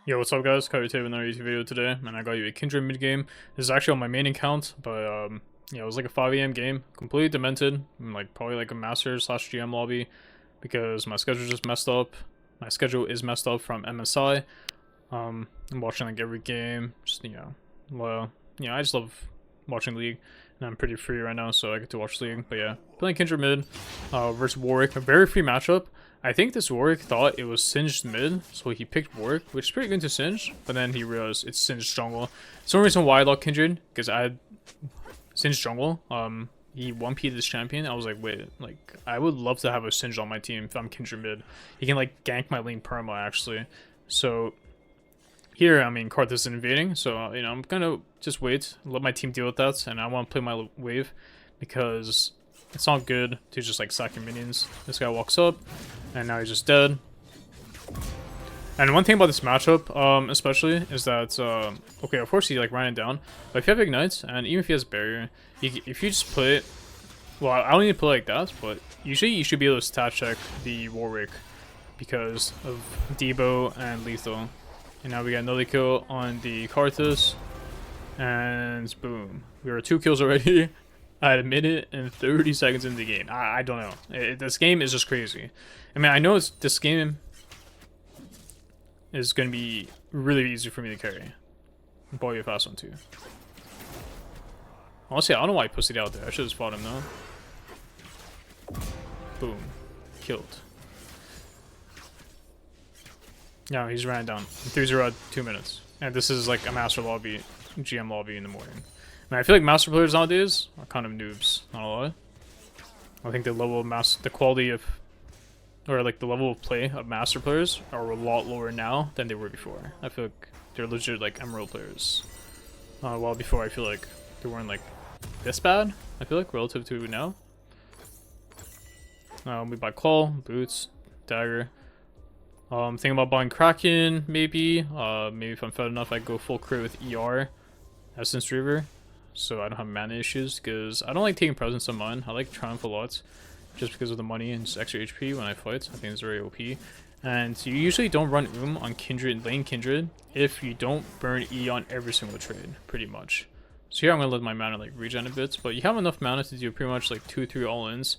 Yo, what's up guys? Kyle with another YouTube video today, and I got you a Kindred mid game. This is actually on my main account, but yeah, it was like a 5 a.m. game, completely demented, like probably like a master slash GM lobby, because my schedule just messed up. My schedule is messed up from MSI. I'm watching like every game, just well, I just love watching League, and I'm pretty free right now, so I get to watch League. But yeah, playing Kindred mid versus Warwick, a very free matchup. I think this Warwick thought it was Singed mid, so he picked Warwick, which is pretty good to Singe, but then he realized it's Singed jungle. It's the only reason why I love Kindred, because I had Singed jungle. He 1P'd this champion. I was like, wait, like, I would love to have a Singed on my team if I'm Kindred mid. He can, like, gank my lane perma, actually. So, here, I mean, Kha'zix is invading, so, I'm gonna just wait, let my team deal with that, and I want to play my wave, because it's not good to just like sack your minions. This guy walks up, and now he's just dead. And one thing about this matchup, especially, is that, okay, of course he like ran it down, but if you have ignites, and even if he has barrier, if you just play it, well, I don't need to play like that, but usually you should be able to stat check the Warwick because of Debo and Lethal. And now we got another kill on the Kha'zix, and boom, we were 2 kills already. At a minute and 30 seconds in the game. I don't know. This game is just crazy. I mean, I know this game is going to be really easy for me to carry. Probably a fast one too. Honestly, I don't know why I pushed it out there. I should have just fought him though. Boom. Killed. No, he's ran down. 3-0 at 2 minutes. And this is like a master lobby, GM lobby in the morning. I feel like master players nowadays are kind of noobs, not a lot. I think the level of the quality of, or like the level of play of master players are a lot lower now than they were before. I feel like they're legit like emerald players. While before I feel like they weren't like this bad, I feel like, relative to now. We buy claw, boots, dagger. Thinking about buying Kraken, maybe. Maybe if I'm fed enough, I go full crit with ER, Essence Reaver. So I don't have mana issues, because I don't like taking presence on mine. I like Triumph a lot, just because of the money and just extra HP when I fight. I think it's very OP. And you usually don't run on Kindred, lane Kindred, if you don't burn E on every single trade, pretty much. So here I'm going to let my mana like regen a bit, but you have enough mana to do pretty much like 2-3 all-ins.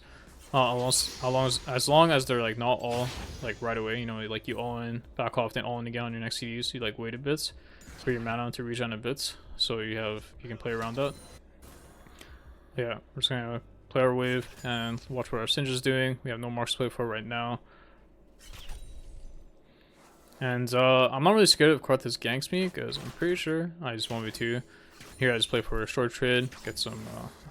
As long as they're like not all like right away, like you all in, back off, then all in again on your next CD, so you like wait a bit for your mana to regen a bit, so you can play around that. Yeah, we're just gonna play our wave and watch what our Singe is doing. We have no marks to play for right now. And I'm not really scared if Kha'zix ganks me, because I'm pretty sure I just 1v2. Here I just play for a short trade, get some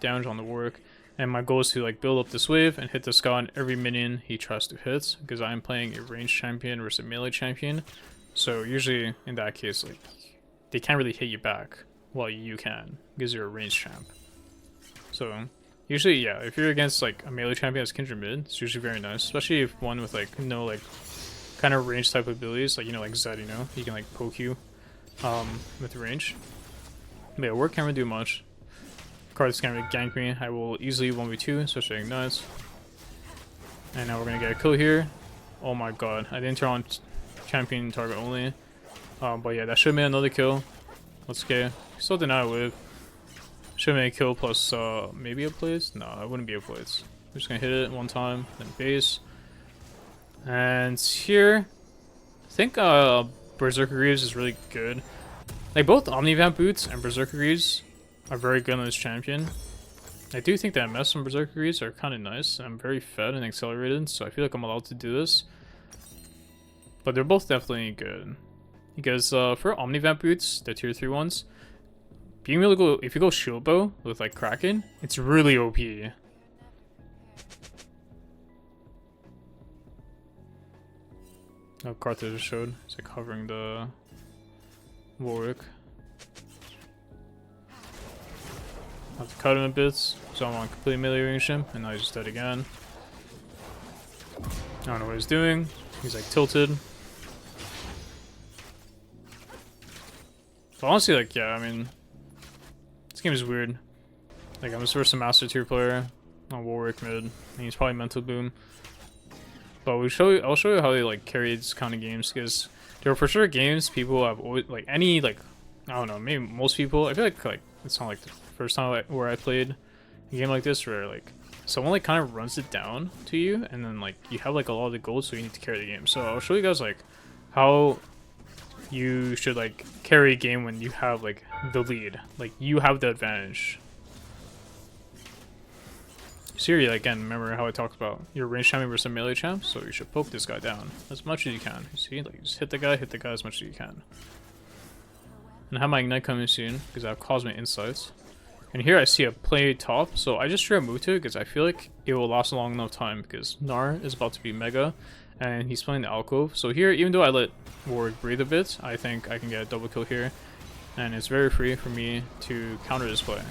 damage on the work. And my goal is to like build up this wave and hit this guy on every minion he tries to hit, because I'm playing a ranged champion versus a melee champion. So usually in that case, like, they can't really hit you back, while you can, because you're a ranged champ. So usually, yeah, if you're against like a melee champion as Kindred mid, it's usually very nice, especially if one with like no like kind of range type abilities, like like Zed, he can like poke you with range. But yeah, Warwick can't really do much. Kha'zix can't really gank me. I will easily 1v2, especially ignites. And now we're gonna get a kill here. Oh my god, I didn't turn on champion target only. But yeah, that should make another kill. Let's get. Still deny a wave. Should make a kill plus maybe a place. No, it wouldn't be a place. We're just gonna hit it one time, then base. And here, I think Berserker Greaves is really good. Like both Omnivamp boots and Berserker Greaves are very good on this champion. I do think that MS and Berserker Greaves are kind of nice. I'm very fed and accelerated, so I feel like I'm allowed to do this. But they're both definitely good. Because for Omnivamp boots, the tier 3 ones, being able to go, if you go shield bow with like Kraken, it's really OP. Oh, Kha'zix just showed. It's like covering the Warwick. I have to cut him a bit, so I'm on completely melee range him, and now he's just dead again. I don't know what he's doing. He's like tilted. But honestly, like, yeah, I mean, this game is weird. Like, I'm just versus a master tier player on Warwick mid, and he's probably mental boom. But I'll show you how they like carry these kind of games, because there are for sure games people have always like any like I don't know, maybe most people. I feel like it's not like the first time where I played a game like this where like someone like kind of runs it down to you, and then like you have like a lot of the gold, so you need to carry the game. So I'll show you guys like how you should like carry a game when you have like the lead, like you have the advantage. Siri, again, remember how I talked about your range champion versus a melee champ, so you should poke this guy down as much as you can. You see, like just hit the guy as much as you can. And I have my ignite coming soon because I have Cosmic Insights. And here I see a play top, so I just try to move to it because I feel like it will last a long enough time because Gnar is about to be mega and he's playing the alcove. So here, even though I let Warwick breathe a bit, I think I can get a double kill here. And it's very free for me to counter this play.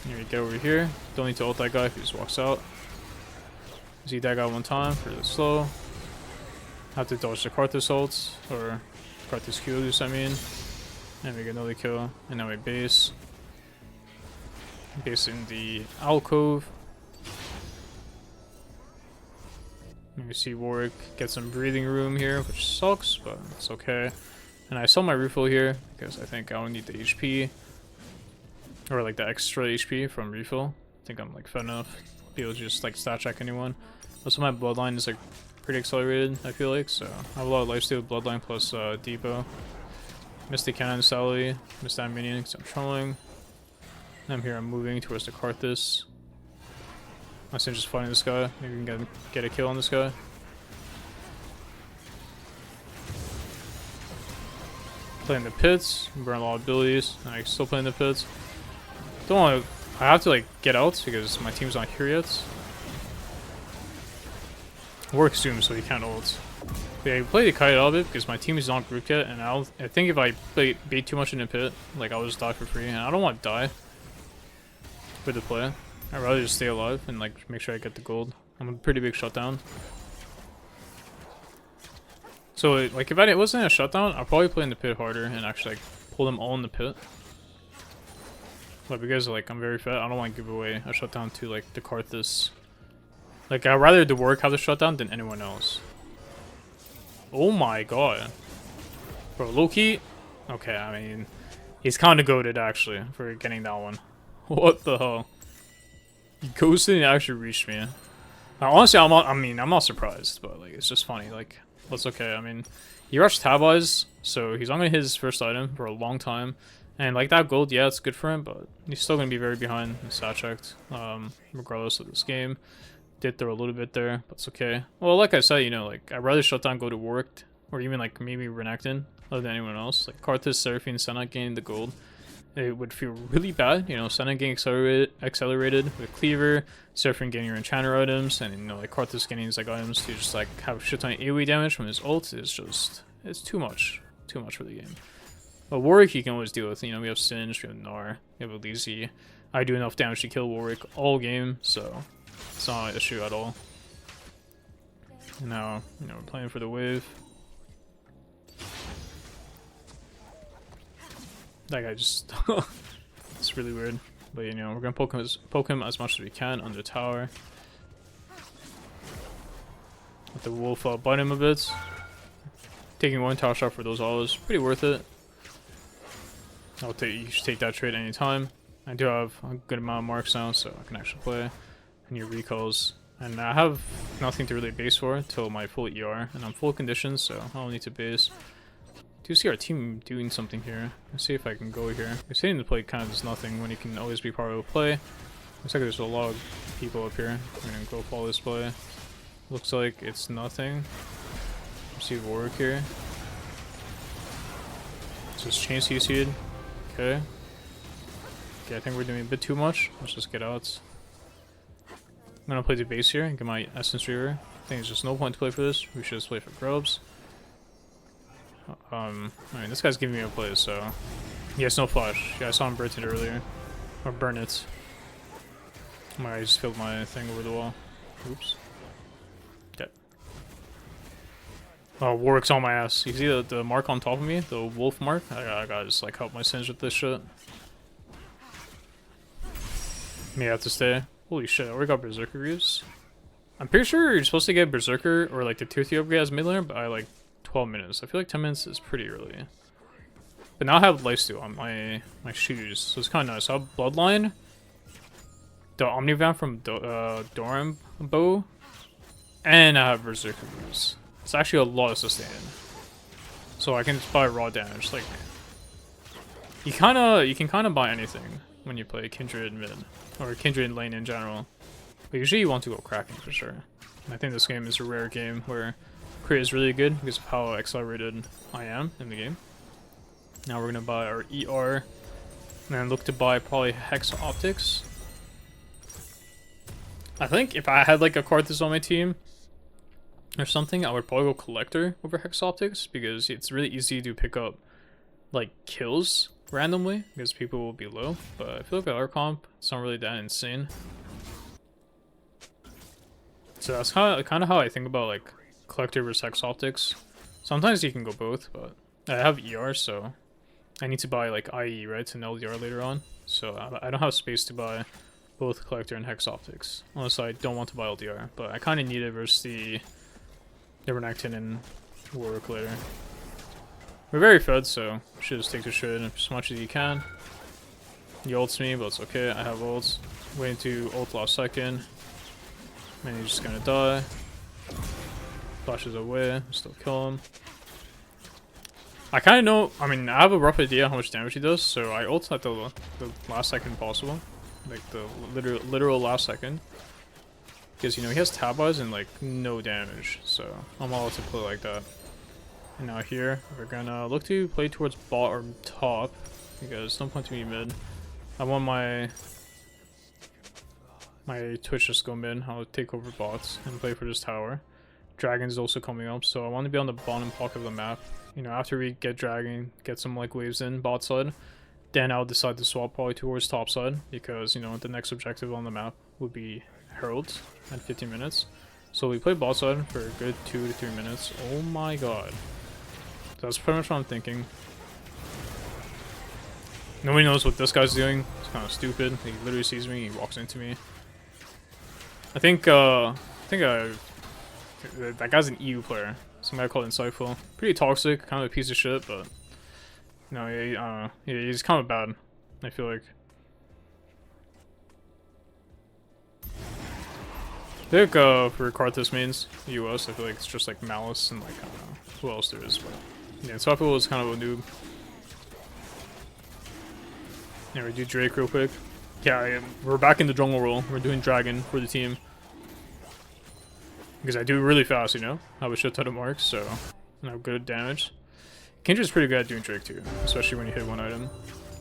Here we get over here. Don't need to ult that guy if he just walks out. See that guy one time for the slow. Have to dodge the Kha'zix ults, or Kha'zix Qs, I mean. And we get another kill. And now we base. Base in the alcove. And we see Warwick get some breathing room here, which sucks, but it's okay. And I sell my refill here because I think I don't need the HP. Or like the extra HP from refill. I think I'm like fed enough to be able to just like stat check anyone. Also my bloodline is like pretty accelerated, I feel like, so I have a lot of lifesteal with bloodline plus depot. Missed the cannon Sally, missed that minion because I'm trolling. I'm here, I'm moving towards the Kha'zix. I'm just fighting this guy. Maybe we can get a kill on this guy. Playing the pits, burn a lot of abilities, and I still playing the pits. Don't want to. I have to like get out because my team's not here yet. Works soon, so he can't ult. But yeah, I play the kite a little bit because my team is not grouped yet, and I think if I bait too much in the pit, like I'll just die for free, and I don't want to die for the play. I'd rather just stay alive and like make sure I get the gold. I'm a pretty big shutdown. So like if it wasn't a shutdown, I'll probably play in the pit harder and actually like pull them all in the pit. But because like I'm very fat, I don't want to give away a shutdown to like the Kha'zix. Like I'd rather the Warwick have the shutdown than anyone else. Oh my god. Bro, Loki. Okay, I mean he's kinda goated actually for getting that one. What the hell? He ghosted and actually reached me. Now, honestly, I'm not surprised, but like it's just funny. Like, that's okay. I mean, he rushed Tab Eyes, so he's not gonna hit his first item for a long time. And like that gold, yeah, it's good for him, but he's still gonna be very behind in stat checked, regardless of this game. Did throw a little bit there, but it's okay. Well, like I said, you know, like I'd rather shut down go to Warwick, or even like maybe Renekton, other than anyone else. Like Kha'zix, Seraphine, Senna gaining the gold. It would feel really bad, you know, Senna getting accelerated with Cleaver, Seraphine getting your enchanter items, and you know, like Kha'zix getting his like items to just like have shit ton of AoE damage from his ult is just, it's too much for the game. But Warwick you can always deal with, you know, we have Singe, we have Gnar, we have Elise. I do enough damage to kill Warwick all game, so it's not an issue at all. Now, you know, we're playing for the wave. That guy just it's really weird. But you know, we're gonna poke him as much as we can under the tower. Let the wolf bite him a bit. Taking one tower shot for those autos, pretty worth it. You should take that trade anytime. I do have a good amount of marks now, so I can actually play. And your recalls. And I have nothing to really base for until my full ER. And I'm full conditions, so I don't need to base. Do see our team doing something here. Let's see if I can go here. Sitting the play kind of does nothing when you can always be part of a play. Looks like there's a lot of people up here. I'm gonna go follow this play. Looks like it's nothing. See Warwick here. It's just chain CC'd. Okay. Okay, I think we're doing a bit too much. Let's just get out. I'm gonna play the base here and get my Essence Reaver. I think there's just no point to play for this. We should just play for grubs. I mean, this guy's giving me a play, so he has no flash. Yeah, I saw him burn it earlier. Or burn it. I just filled my thing over the wall. Oops. Okay. Oh, Warwick's on my ass. You see the mark on top of me? The wolf mark? I gotta just like help my Singe with this shit. May have to stay. Holy shit, I already got Berserker Greaves. I'm pretty sure you're supposed to get Berserker or like the tier 3 upgrade as mid laner by like 12 minutes. I feel like 10 minutes is pretty early. But now I have lifesteal on my shoes, so it's kind of nice. I have Bloodline, the Omnivamp from Doran Bow, and I have Berserker moves. It's actually a lot of sustain. So I can just buy raw damage. Like you can kind of buy anything when you play Kindred mid or Kindred lane in general. But usually you want to go Kraken for sure. And I think this game is a rare game where crit is really good because of how accelerated I am in the game. Now we're gonna buy our ER and then look to buy probably Hex Optics. I think if I had like a Kha'zix on my team or something, I would probably go Collector over Hex Optics because it's really easy to pick up like kills randomly because people will be low. But I feel like with our comp, it's not really that insane. So that's kind of how I think about like Collector versus Hex Optics. Sometimes you can go both, but I have ER, so I need to buy like IE, right, and LDR later on. So I don't have space to buy both Collector and Hex Optics, unless I don't want to buy LDR. But I kind of need it versus the Renekton and Warwick later. We're very fed, so should just take the shit as much as you can. He ults me, but it's okay. I have ults. Waiting to ult last second. And he's just gonna die. Flashes away, still kill him. I kind of know, I mean, I have a rough idea how much damage he does, so I ult at the last second possible. Like the literal last second. Because, you know, he has tab eyes and like no damage, so I'm allowed to play like that. And now here, we're gonna look to play towards bot or top, because there's no point to me mid. I want my Twitch just go mid. I'll take over bots and play for this tower. Dragon's also coming up, so I want to be on the bottom pocket of the map. You know, after we get Dragon, get some like waves in bot side, then I'll decide to swap probably towards top side, because, you know, the next objective on the map would be Herald at 15 minutes. So we play bot side for a good 2 to 3 minutes. Oh my god. That's pretty much what I'm thinking. Nobody knows what this guy's doing. It's kind of stupid. He literally sees me, he walks into me. I think that guy's an EU player. Some guy called Insightful. Pretty toxic, kind of a piece of shit, but no, yeah, he's kind of bad, I feel like. I think for Kha'zix mains, US, I feel like it's just like Malice and like, I don't know who else there is, but yeah, Insightful is kind of a noob. Yeah, we do Drake real quick. Yeah, we're back in the jungle role. We're doing Dragon for the team. Because I do really fast, you know? I have a shit ton of marks, so I have good damage. Kindred's pretty good at doing Drake too, especially when you hit one item.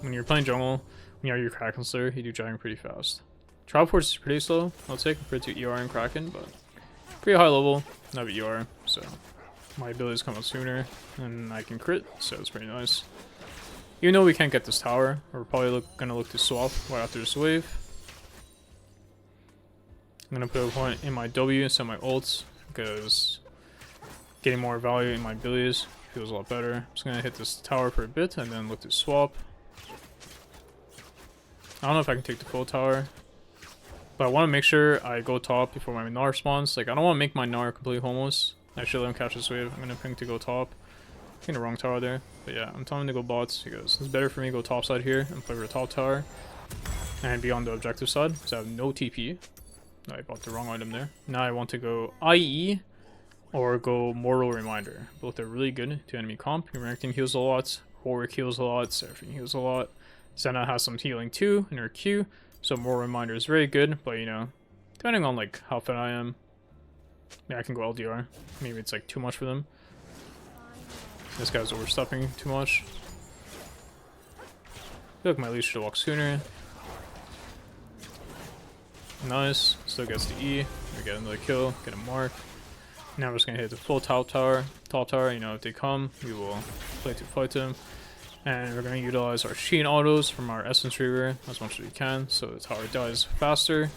When you're playing jungle, when you have your Kraken Slayer, you do Dragon pretty fast. Travel Force is pretty slow, I'll say, compared to ER and Kraken, but pretty high level. I have ER, so my abilities come out sooner, and I can crit, so it's pretty nice. Even though we can't get this tower, we're probably gonna look to swap right after this wave. I'm gonna put a point in my W instead of my ults, because getting more value in my abilities feels a lot better. I'm just gonna hit this tower for a bit and then look to swap. I don't know if I can take the full tower, but I want to make sure I go top before my Gnar spawns. Like, I don't want to make my Gnar completely homeless. I should let him catch this wave. I'm gonna ping to go top. I think the wrong tower there, but yeah, I'm telling him to go bots because it's better for me to go top side here and play for the top tower and be on the objective side because I have no TP. I bought the wrong item there. Now I want to go IE or go Mortal Reminder. Both are really good to enemy comp. Renekton heals a lot, Warwick heals a lot, Seraphine heals a lot. Senna has some healing too in her Q, so Mortal Reminder is very good, but you know, depending on like how fit I am, yeah, I can go LDR. Maybe it's like too much for them. This guy's overstepping too much. I feel like my leash should walk sooner. Nice. Still gets the E. We get another kill. Get a mark. Now we're just gonna hit the full top tower. Top tower, you know, if they come, we will play to fight them. And we're gonna utilize our Sheen autos from our Essence Reaver as much as we can, so the tower dies faster.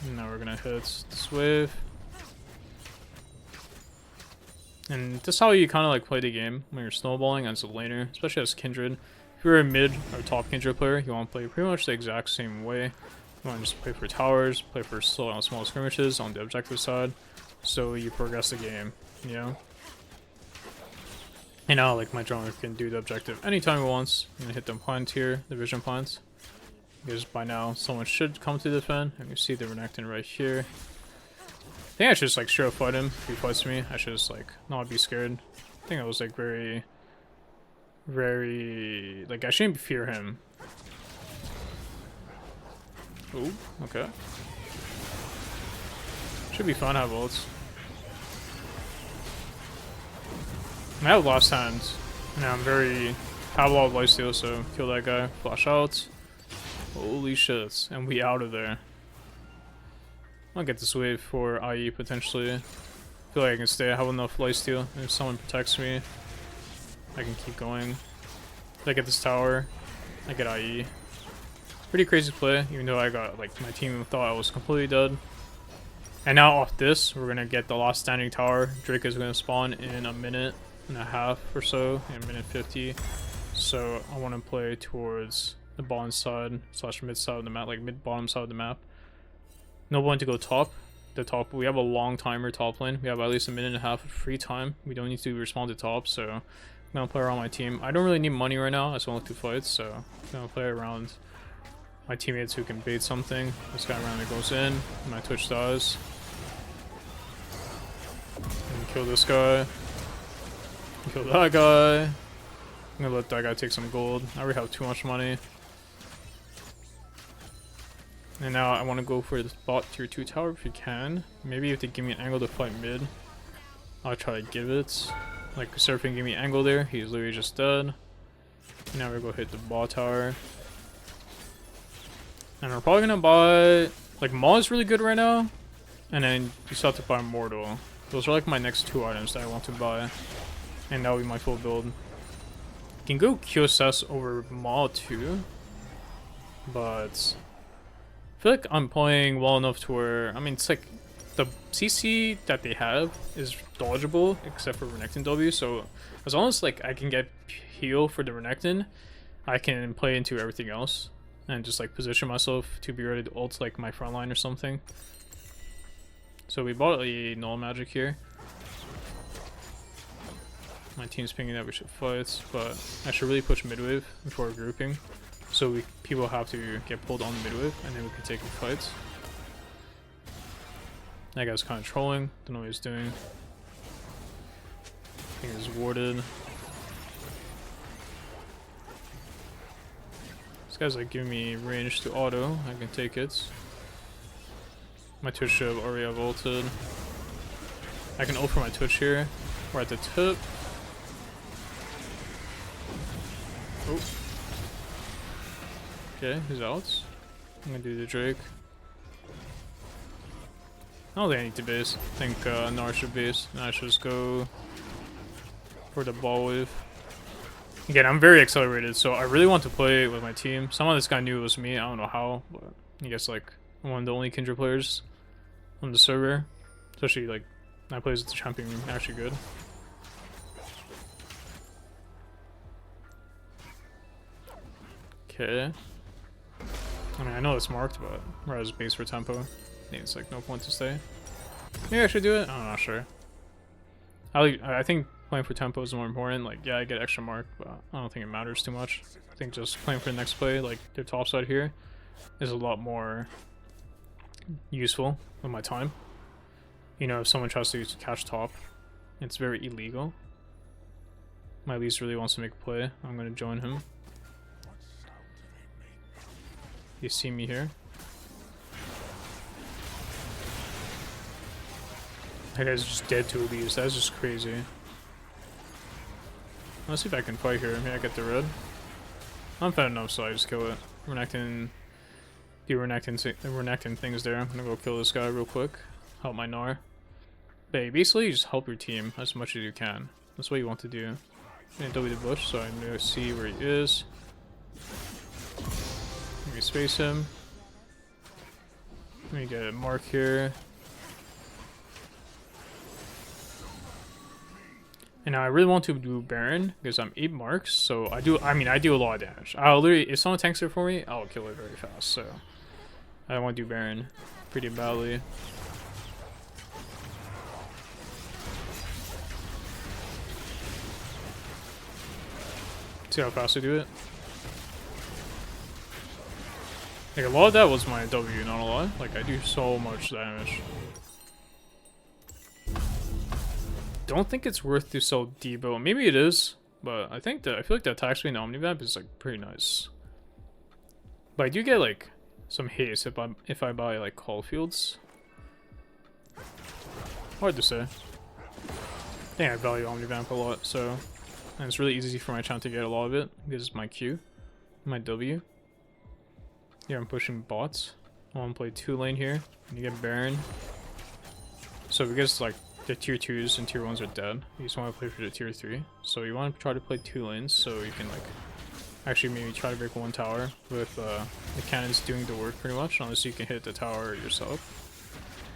And now we're gonna hit this wave. And this is how you kind of like play the game when you're snowballing as a laner, especially as Kindred. If you're a mid or top Kindred player, you want to play pretty much the exact same way. You want to just play for towers, play for small skirmishes on the objective side, so you progress the game, you know? And now, like, my drone can do the objective anytime it wants. I'm gonna hit the plant here, the vision plants. Because by now, someone should come to defend. And you see the Renekton right here. I think I should just, like, straight up fight him. If he fights me, I should just, like, not be scared. I think I was, like, very... Like, I shouldn't fear him. Ooh, okay. Should be fun, I have ults. I have last hand. Now I'm have a lot of lifesteal, so kill that guy. Flash out. Holy shit. And we out of there. I'll get this wave for IE potentially. Feel like I can stay. I have enough lifesteal. If someone protects me, I can keep going. If I get this tower, I get IE. Pretty crazy play, even though I got, like, my team thought I was completely dead. And now off this, we're gonna get the last standing tower. Drake is gonna spawn in a minute and a half or so, in a minute 50. So I want to play towards the bottom side / mid side of the map, like mid bottom side of the map. No point to go top. The top, we have a long timer top lane. We have at least a minute and a half of free time. We don't need to respond to top, so I'm gonna play around my team. I don't really need money right now. I just want to fight, so I'm gonna play around my teammates who can bait something. This guy randomly goes in. My Twitch dies. And kill this guy. Kill that guy. I'm gonna let that guy take some gold. I already have too much money. And now I want to go for this bot tier 2 tower if you can. Maybe if they give me an angle to fight mid, I'll try to give it. Like, Surfing gave me an angle there. He's literally just dead. Now we're gonna hit the bot tower. And we're probably gonna buy... Like, Maw is really good right now. And then you still have to buy Mortal. Those are like my next 2 items that I want to buy. And that will be my full build. You can go QSS over Maw too. But... I feel like I'm playing well enough to where... I mean, it's like... The CC that they have is dodgeable, except for Renekton W. So, as long as like I can get heal for the Renekton, I can play into everything else. And just like position myself to be ready to ult like my front line or something. So we bought a null magic here. My team's pinging that we should fight, but I should really push midwave before grouping. So people have to get pulled on the midwave, and then we can take the fights. That guy's kind of trolling. Don't know what he's doing. I think he's warded. This guy's like giving me range to auto. I can take it. My Twitch should already have ulted. I can ult for my Twitch here. We're at the tip. Oh. Okay, he's out. I'm gonna do the Drake. I don't think I need to base. I think Nar should base. Now I should just go for the ball wave. Again, I'm very accelerated, so I really want to play with my team. Someone this guy knew it was me. I don't know how, but I guess like I'm one of the only Kindred players on the server. Especially like I plays with the champion actually good. Okay. I mean, I know it's marked, but whereas base for tempo, I think it's like no point to stay. Maybe I should do it. I'm not sure. I think playing for tempo is more important. Like, yeah, I get extra mark, but I don't think it matters too much. I think just playing for the next play, like their top side here, is a lot more useful with my time. You know, if someone tries to catch top, it's very illegal. My least really wants to make a play. I'm gonna join him. You see me here. That guy's just dead to Elise. That's just crazy. Let's see if I can fight here. Maybe I get the red. I'm fat enough, so I just kill it. Renekton. Do Renekton things there. I'm gonna go kill this guy real quick. Help my Gnar. But basically, you just help your team as much as you can. That's what you want to do. I'm gonna W the bush, so I know see where he is. Let me space him. Let me get a mark here. And now I really want to do Baron because I'm 8 marks, so I do a lot of damage. I'll literally, if someone tanks it for me, I'll kill it very fast. So I want to do Baron pretty badly. See how fast I do it. Like, a lot of that was my W, not a lot. Like, I do so much damage. Don't think it's worth to sell Debo. Maybe it is, but I feel like the attack speed in Omnivamp is like pretty nice. But I do get like some haste if I buy like Caulfields. Hard to say. I think I value Omnivamp a lot, so, and it's really easy for my champ to get a lot of it because it's my Q, my W. Here I'm pushing bots. I want to play 2 lane here. And you get Baron. So because like the tier 2s and tier 1s are dead, you just want to play for the tier 3. So you want to try to play 2 lanes so you can like actually maybe try to break 1 tower with the cannons doing the work pretty much, unless you can hit the tower yourself.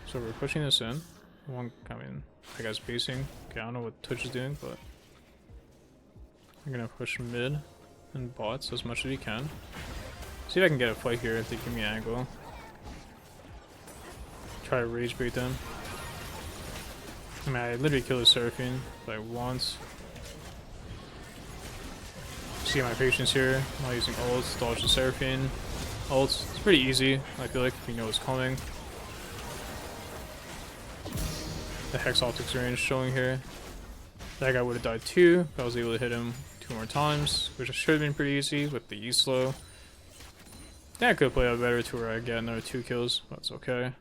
So we're pushing this in. That guy's basing. Okay, I don't know what Twitch is doing, but I'm gonna push mid and bots as much as we can. See if I can get a fight here if they give me an angle. Try to rage bait them. I mean, I literally killed the Seraphine like once. See my patience here. I'm not using ults, dodge the Seraphine. Ults, it's pretty easy, I feel like, if you know what's coming. The Hex Optics range showing here. That guy would have died too, but I was able to hit him 2 more times, which should have been pretty easy with the E-slow. I think I could have played out better to where I get another 2 kills, but it's okay.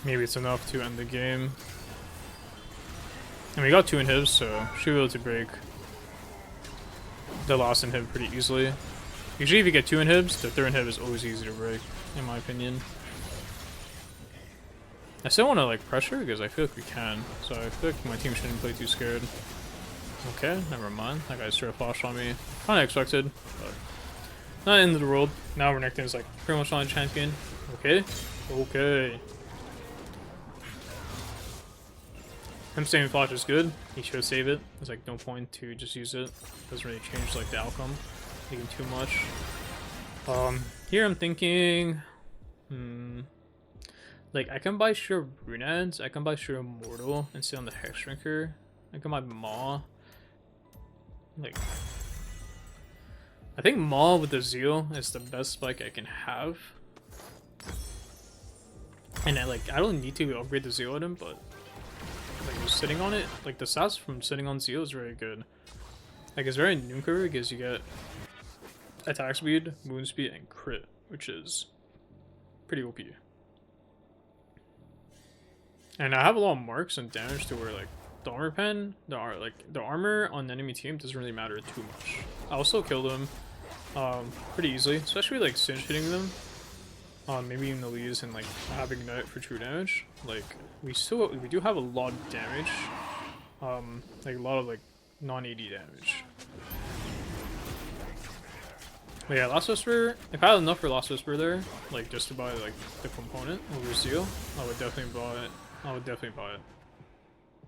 Maybe it's enough to end the game. And we got 2 inhibs, so should be able to break the last inhib pretty easily. Usually if you get 2 inhibs, the 3rd inhib is always easy to break, in my opinion. I still want to like pressure because I feel like we can, so I feel like my team shouldn't play too scared. Okay, never mind. That guy straight flashed on me. Kinda expected, but not the end of the world. Now Renekton is like pretty much not a champion. Okay. Okay. Him saving flash is good. He should save it. There's like no point to just use it. Doesn't really change like the outcome. Even too much. Here I'm thinking like I can buy Sure Runads, I can buy Sure Immortal and sit on the Hex Shrinker. I can buy Maw. Like I think Maw with the Zeal is the best spike I can have. And I don't need to upgrade the Zeal item, but like just sitting on it, like the stats from sitting on Zeal is very good. Like it's very nuker because you get attack speed, moon speed, and crit, which is pretty OP. And I have a lot of marks and damage to where like the armor pen, the armor on the enemy team doesn't really matter too much. I'll still kill them pretty easily, especially like cinch hitting them. Maybe even the leads and like having Ignite for true damage. Like we do have a lot of damage. Like a lot of like non-AD damage. But yeah, Last Whisper, if I had enough for Last Whisper there, like just to buy like the component over Zeal, I would definitely buy it. I would definitely buy it.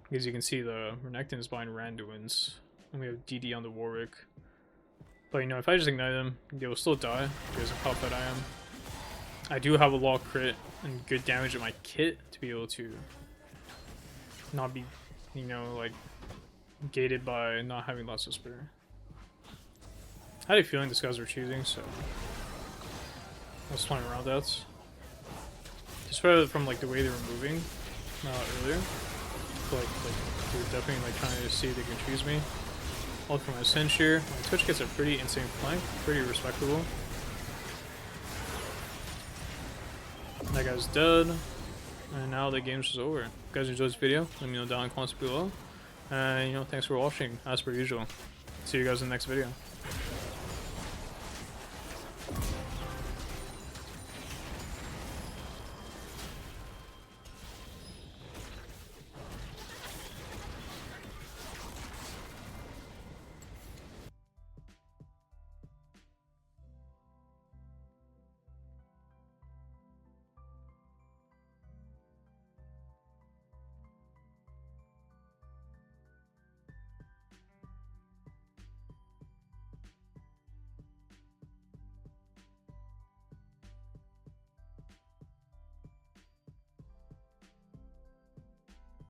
Because you can see the Renekton is buying Randuins. And we have DD on the Warwick. But you know, if I just ignite them, they will still die because of how fed I am. I do have a lot of crit and good damage in my kit to be able to not be, you know, like gated by not having Last Whisper. I had a feeling these guys were choosing, so I was playing around that. Just from like the way they were moving earlier, like they were definitely like trying to see if they can choose me. Ult for my cinch here. My Twitch gets a pretty insane flank, pretty respectable. That guy's dead, and now the game's just over. If you guys enjoyed this video, let me know down in the comments below. And you know, thanks for watching as per usual. See you guys in the next video.